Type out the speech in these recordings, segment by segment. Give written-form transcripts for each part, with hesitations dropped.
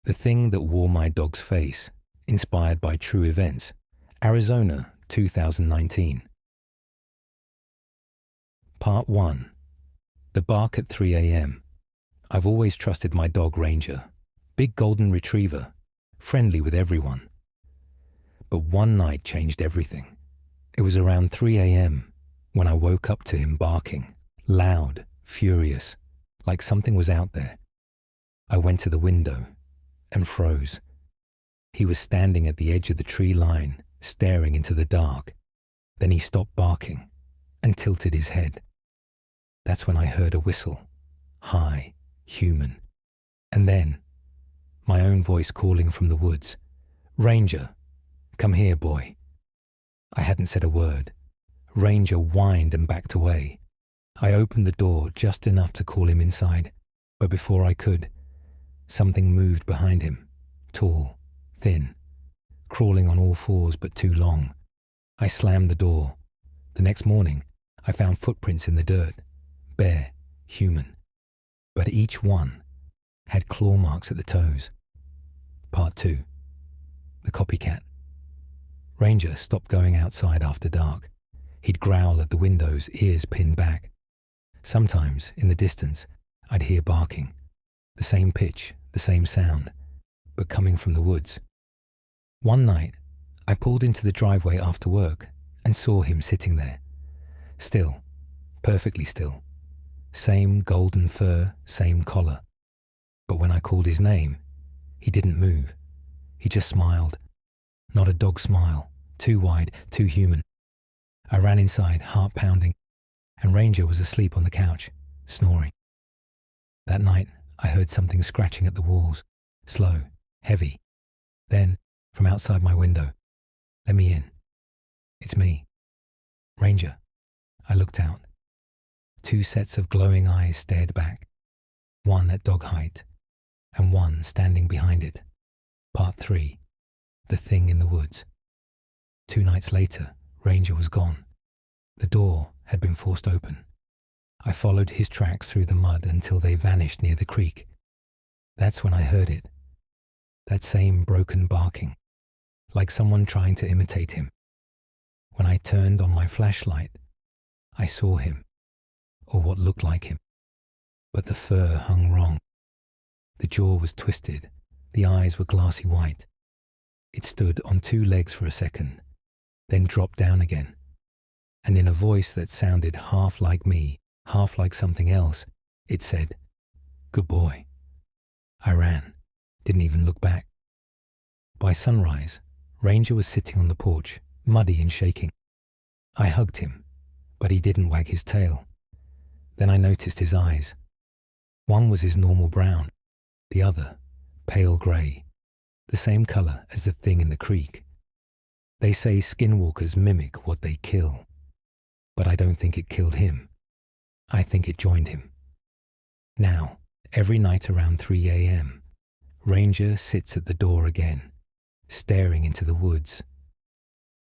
The Thing That Wore My Dog's Face, inspired by true events, Arizona, 2019. Part 1. The Bark at 3 a.m. I've always trusted my dog Ranger, big golden retriever, friendly with everyone. But one night changed everything. It was around 3 a.m. when I woke up to him barking, loud, furious, like something was out there. I went to the window and froze. He was standing at the edge of the tree line, staring into the dark. Then he stopped barking and tilted his head. That's when I heard a whistle, high, human. And then, my own voice calling from the woods, "Ranger, come here, boy." I hadn't said a word. Ranger whined and backed away. I opened the door just enough to call him inside, but before I could, something moved behind him, tall, thin, crawling on all fours but too long. I slammed the door. The next morning, I found footprints in the dirt, bare, human, but each one had claw marks at the toes. Part 2. The Copycat. Ranger stopped going outside after dark. He'd growl at the windows, ears pinned back. Sometimes, in the distance, I'd hear barking. The same pitch, the same sound, but coming from the woods. One night, I pulled into the driveway after work and saw him sitting there. Still, perfectly still. Same golden fur, same collar. But when I called his name, he didn't move. He just smiled. Not a dog smile, too wide, too human. I ran inside, heart pounding, and Ranger was asleep on the couch, snoring. That night, I heard something scratching at the walls, slow, heavy. Then, from outside my window, "Let me in. It's me. Ranger." I looked out. 2 sets of glowing eyes stared back, one at dog height, and one standing behind it. Part 3. The Thing in the Woods. 2 nights later, Ranger was gone. The door had been forced open. I followed his tracks through the mud until they vanished near the creek. That's when I heard it. That same broken barking, like someone trying to imitate him. When I turned on my flashlight, I saw him, or what looked like him. But the fur hung wrong. The jaw was twisted, the eyes were glassy white. It stood on 2 legs for a second, then dropped down again. And in a voice that sounded half like me, half like something else, it said, "Good boy." I ran, didn't even look back. By sunrise, Ranger was sitting on the porch, muddy and shaking. I hugged him, but he didn't wag his tail. Then I noticed his eyes. One was his normal brown, the other pale grey, the same color as the thing in the creek. They say skinwalkers mimic what they kill, but I don't think it killed him. I think it joined him. Now, every night around 3 a.m., Ranger sits at the door again, staring into the woods,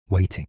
waiting.